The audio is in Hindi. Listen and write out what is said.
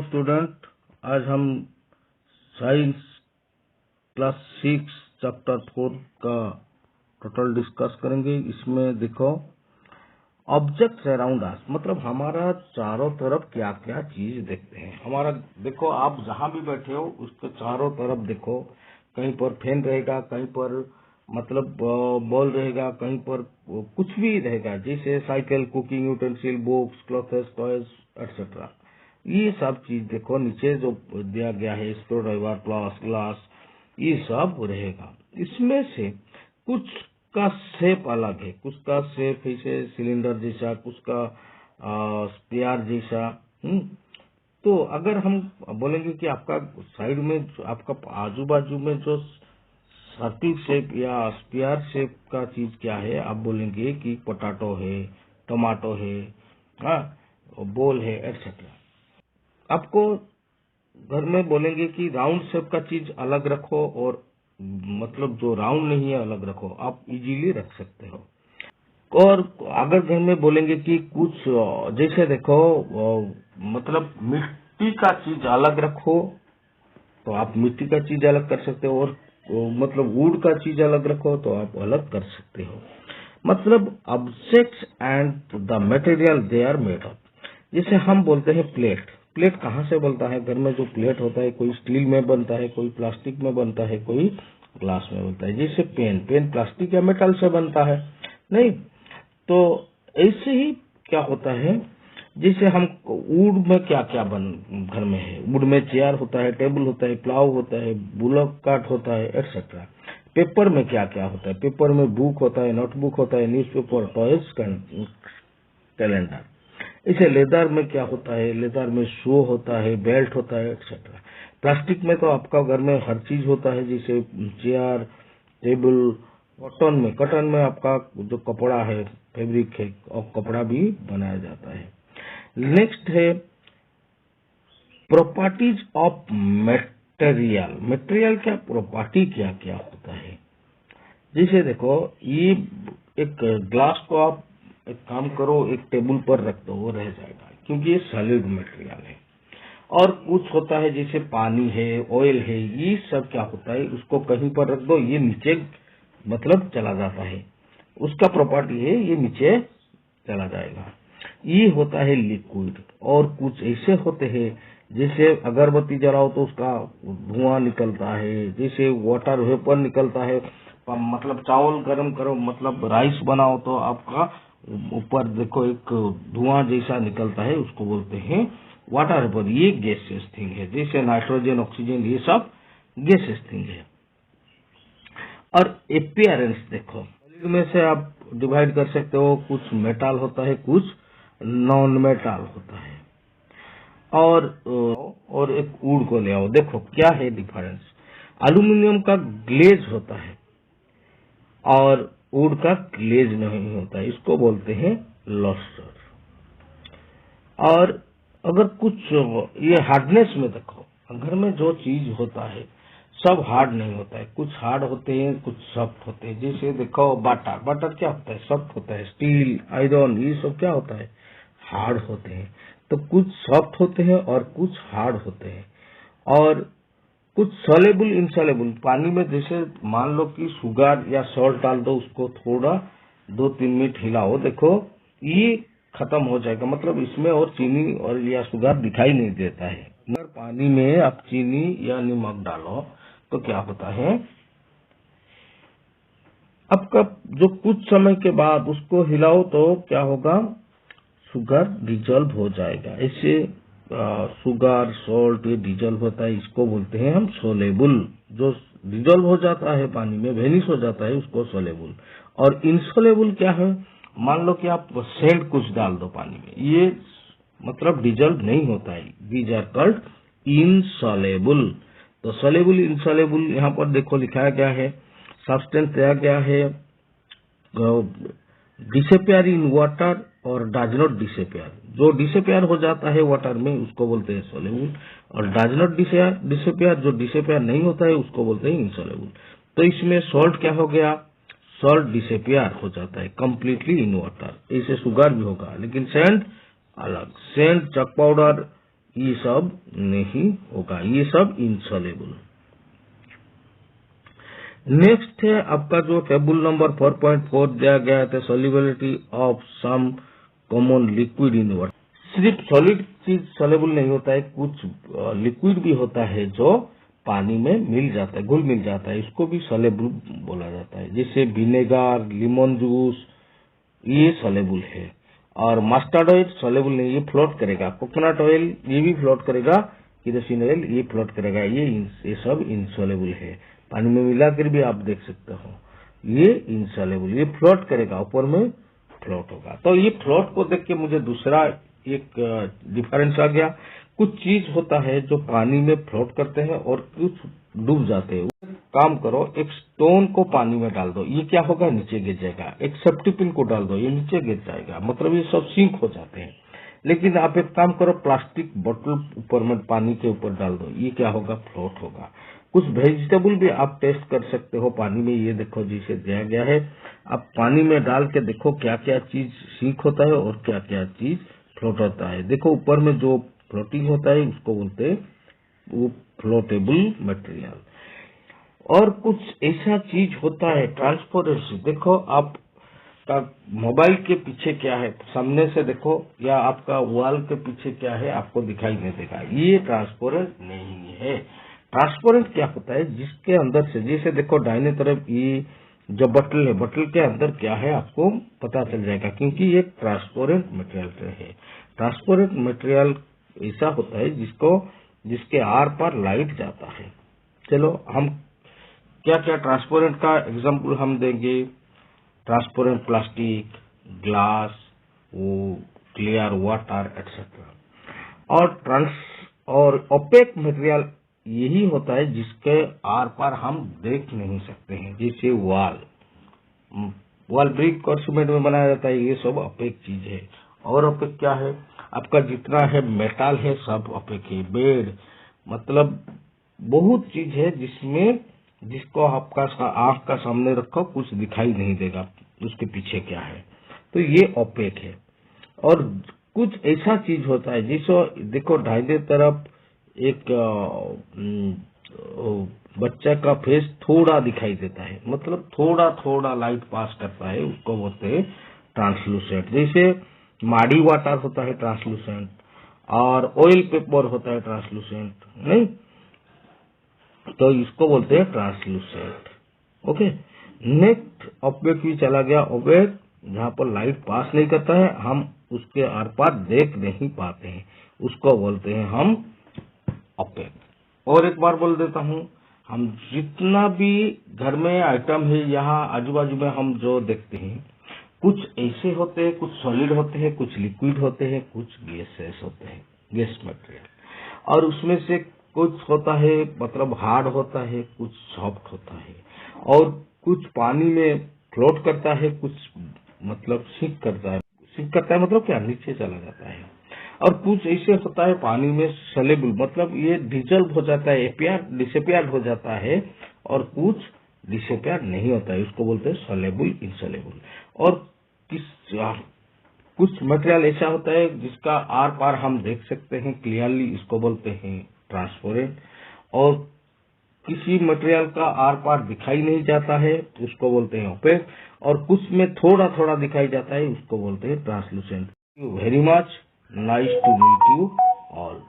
स्टूडेंट, आज हम साइंस क्लास 6 चैप्टर 4 का टोटल डिस्कस करेंगे। इसमें देखो ऑब्जेक्ट्स अराउंड अस, मतलब हमारा चारों तरफ क्या क्या चीज देखते हैं। हमारा देखो, आप जहां भी बैठे हो उसके चारों तरफ देखो, कहीं पर फैन रहेगा, कहीं पर मतलब बॉल रहेगा, कहीं पर कुछ भी रहेगा, जैसे cycle, cooking utensil, books, clothes, toys etcetera. ये सब चीज देखो, नीचे जो दिया गया है, स्क्रू ड्राइवर, प्लास, ग्लास, ये सब रहेगा। इसमें से कुछ का शेप अलग है, कुछ का शेप ऐसे सिलेंडर जैसा, कुछ का स्पेयर जैसा। तो अगर हम बोलेंगे कि आपका साइड में, आपका आजू बाजू में जो सर्किल शेप या स्पेयर शेप का चीज क्या है, आप बोलेंगे कि पोटैटो है, टमाटो है, बॉल है, एक्सेट्रा। आपको घर में बोलेंगे कि राउंड शेप का चीज अलग रखो और मतलब जो राउंड नहीं है अलग रखो, आप इजीली रख सकते हो। और अगर घर में बोलेंगे कि कुछ जैसे देखो मतलब मिट्टी का चीज अलग रखो, तो आप मिट्टी का चीज अलग कर सकते हो, और मतलब वुड का चीज अलग रखो तो आप अलग कर सकते हो। मतलब objects and the material they are made of. जैसे हम बोलते हैं प्लेट, प्लेट कहाँ से बनता है? घर में जो प्लेट होता है, कोई स्टील में बनता है, कोई प्लास्टिक में बनता है, कोई ग्लास में बनता है। जैसे पेन, पेन प्लास्टिक या मेटल से बनता है नहीं? तो ऐसे ही क्या होता है, जैसे हम वुड में क्या क्या घर में है, वुड में चेयर होता है, टेबल होता है, प्लाव होता है, बुलक कार्ट होता है, एक्सेट्रा। पेपर में क्या क्या होता है? पेपर में बुक होता है, नोटबुक होता है, न्यूज़पेपर, टॉयज, कैलेंडर। इसे लेदर में क्या होता है? लेदर में शू होता है, बेल्ट होता है, एक्सेट्रा। प्लास्टिक में तो आपका घर में हर चीज होता है, जैसे चेयर, टेबल। कॉटन में आपका जो कपड़ा है, फैब्रिक है, और कपड़ा भी बनाया जाता है। नेक्स्ट है प्रॉपर्टीज ऑफ मटेरियल। मटेरियल क्या प्रॉपर्टी क्या क्या होता है? जैसे देखो, ये एक ग्लास को आप एक काम करो, एक टेबल पर रख दो, वो रह जाएगा क्योंकि ये सॉलिड मटेरियल है। और कुछ होता है जैसे पानी है, ऑयल है, ये सब क्या होता है, उसको कहीं पर रख दो, ये नीचे मतलब चला जाता है, उसका प्रॉपर्टी है ये नीचे चला जाएगा। ये होता है लिक्विड। और कुछ ऐसे होते हैं जैसे अगरबत्ती जलाओ तो उसका धुआं निकलता है, जैसे वाटर वेपर निकलता है, मतलब चावल गर्म करो, मतलब राइस बनाओ तो आपका ऊपर देखो एक धुआं जैसा निकलता है, उसको बोलते हैं वाटर वेपर। ये गैसेस थिंग है, जैसे नाइट्रोजन, ऑक्सीजन, ये सब गैसेस थिंग है। और अपीयरेंस देखो, सॉलिड में से आप डिवाइड कर सकते हो, कुछ मेटल होता है, कुछ नॉन मेटल होता है। और एक वुड को ले आओ, देखो क्या है डिफरेंस। एल्यूमिनियम का ग्लेज होता है और वुड का ग्लेज नहीं होता है, इसको बोलते हैं लस्टर। और अगर कुछ ये हार्डनेस में देखो, घर में जो चीज होता है सब हार्ड नहीं होता है, कुछ हार्ड होते हैं, कुछ सॉफ्ट होते हैं। जैसे देखो बटर, बटर क्या होता है? सॉफ्ट होता है। स्टील, आयरन, ये सब क्या होता है? हार्ड होते हैं। तो कुछ सॉफ्ट होते हैं और कुछ हार्ड होते हैं। और कुछ सोलेबल, इनसोलेबल, पानी में जैसे मान लो कि शुगर या सॉल्ट डाल दो, उसको थोड़ा 2-3 मिनट हिलाओ, देखो ये खत्म हो जाएगा, मतलब इसमें और चीनी और या शुगर दिखाई नहीं देता है। अगर पानी में आप चीनी या नमक डालो तो क्या होता है, आपका जो कुछ समय के बाद उसको हिलाओ तो क्या होगा, शुगर डिजोल्व हो जाएगा। ऐसे शुगर, सॉल्ट, ये डिजोल्व होता है, इसको बोलते हैं हम सोलेबल। जो डिजोल्व हो जाता है पानी में, वेनिश हो जाता है, उसको सोलेबल। और इनसोलेबल क्या है? मान लो कि आप सेंट कुछ डाल दो पानी में, ये मतलब डिजोल्व नहीं होता है। These are called insoluble. तो सोलेबल, इनसोलेबल यहाँ पर देखो लिखाया गया है। सब्सटेंस दिया गया है, डिसअपियर इन वाटर और डज नॉट डिसअपियर। जो डिसअपियर हो जाता है वाटर में उसको बोलते हैं सोलेबल, और डज नॉट डिसअपियर, जो डिसअपियर नहीं होता है उसको बोलते हैं इनसोलेबल। तो इसमें सॉल्ट क्या हो गया? सॉल्ट डिसअपियर हो जाता है कंप्लीटली इन वाटर। ऐसे शुगर भी होगा, लेकिन सेंट अलग। सेंट, चक पाउडर, ये सब नहीं होगा, ये सब इनसॉल्युबल। नेक्स्ट है आपका जो टेबल नंबर 4.4 दिया गया है, solubility of some common liquid in water. सिर्फ सॉलिड चीज सॉल्युबल नहीं होता है, कुछ लिक्विड भी होता है जो पानी में मिल जाता है, घुल मिल जाता है, इसको भी सॉल्युबल बोला जाता है। जैसे विनेगर, लेमन जूस, ये सॉल्युबल है। और मस्टर्ड ऑयल सॉल्युबल नहीं, ये फ्लोट करेगा। कोकोनट ऑयल ये भी फ्लोट करेगा, केरोसिन ऑयल ये फ्लोट करेगा, ये सब इनसॉल्युबल है। पानी में मिलाकर भी आप देख सकते हो, ये इनसॉल्युबल, ये फ्लोट करेगा, ऊपर में फ्लोट होगा। तो ये फ्लोट को देख के मुझे दूसरा एक डिफरेंस आ गया। कुछ चीज होता है जो पानी में फ्लोट करते हैं और कुछ डूब जाते हैं। काम करो, एक स्टोन को पानी में डाल दो, ये क्या होगा, नीचे गिर जाएगा। एक सेफ्टी पिन को डाल दो, ये नीचे गिर जाएगा, मतलब ये सब सिंक हो जाते हैं। लेकिन आप एक काम करो, प्लास्टिक बोतल ऊपर में पानी के ऊपर डाल दो, ये क्या होगा, फ्लोट होगा। कुछ वेजिटेबल भी आप टेस्ट कर सकते हो पानी में, ये देखो जिसे दिया गया है, आप पानी में डाल के देखो क्या क्या चीज सिंक होता है और क्या क्या चीज फ्लोट होता है। देखो ऊपर में जो फ्लोटिंग होता है उसको बोलते हैं वो फ्लोटेबल मटेरियल। और कुछ ऐसा चीज होता है ट्रांसपेरेंसी। देखो आप का मोबाइल के पीछे क्या है, सामने से देखो या आपका वॉल के पीछे क्या है, आपको दिखाई नहीं देगा, ये ट्रांसपेरेंट नहीं है। ट्रांसपेरेंट क्या होता है, जिसके अंदर से, जैसे देखो दाहिने तरफ ये जो बटल है, बटल के अंदर क्या है आपको पता चल जाएगा, क्योंकि ये ट्रांसपेरेंट मटेरियल है। ट्रांसपेरेंट मटेरियल ऐसा होता है जिसके आर पार लाइट जाता है। चलो हम क्या क्या ट्रांसपेरेंट का एग्जाम्पल हम देंगे। ट्रांसपेरेंट प्लास्टिक, ग्लास, वो क्लियर वाटर एक्सेट्रा। और ओपेक मटेरियल यही होता है जिसके आर पार हम देख नहीं सकते हैं, जैसे वॉल ब्रिक और सीमेंट में बनाया जाता है, ये सब ओपेक चीज है। और ओपेक क्या है, आपका जितना है मेटल है सब ओपेक है। बेड, मतलब बहुत चीज है जिसको आपका आंख का सामने रखो कुछ दिखाई नहीं देगा उसके पीछे क्या है, तो ये ओपेक है। और कुछ ऐसा चीज होता है जिसको देखो दाहिने तरफ एक बच्चा का फेस थोड़ा दिखाई देता है, मतलब थोड़ा थोड़ा लाइट पास करता है, उसको बोलते हैं ट्रांसलूसेंट। जैसे माड़ी वाटर होता है ट्रांसलूसेंट, और ऑयल पेपर होता है ट्रांसलूसेंट, नहीं तो इसको बोलते हैं ट्रांसलूसेंट। ओके, नेक्स्ट ओपेक भी चला गया। ओपेक जहाँ पर लाइट पास नहीं करता है, हम उसके आर पार देख नहीं पाते हैं, उसको बोलते हैं हम ओपेक। और एक बार बोल देता हूँ, हम जितना भी घर में आइटम है यहाँ आजू बाजू में हम जो देखते हैं, कुछ ऐसे होते हैं, कुछ सॉलिड होते हैं, कुछ लिक्विड होते हैं, कुछ गैसेस होते हैं, गैस मटेरियल। और उसमें से कुछ होता है मतलब हार्ड होता है, कुछ सॉफ्ट होता है, और कुछ पानी में फ्लोट करता है, कुछ मतलब सिंक करता है। सिंक करता है मतलब क्या, नीचे चला जाता है। और कुछ ऐसे होता है पानी में सॉल्युबल, मतलब ये डिजॉल्व हो जाता है, डिसअपियर हो जाता है, और कुछ डिसअपियर नहीं होता है, उसको बोलते हैं सॉल्युबल, इनसॉल्युबल। और कुछ मटेरियल ऐसा होता है जिसका आर पार हम देख सकते हैं क्लियरली, इसको बोलते हैं ट्रांसपेरेंट। और किसी मटेरियल का आर पार दिखाई नहीं जाता है तो उसको बोलते हैं ओपेक, और कुछ में थोड़ा थोड़ा दिखाई जाता है उसको बोलते हैं translucent. Thank you very much, nice to meet you all.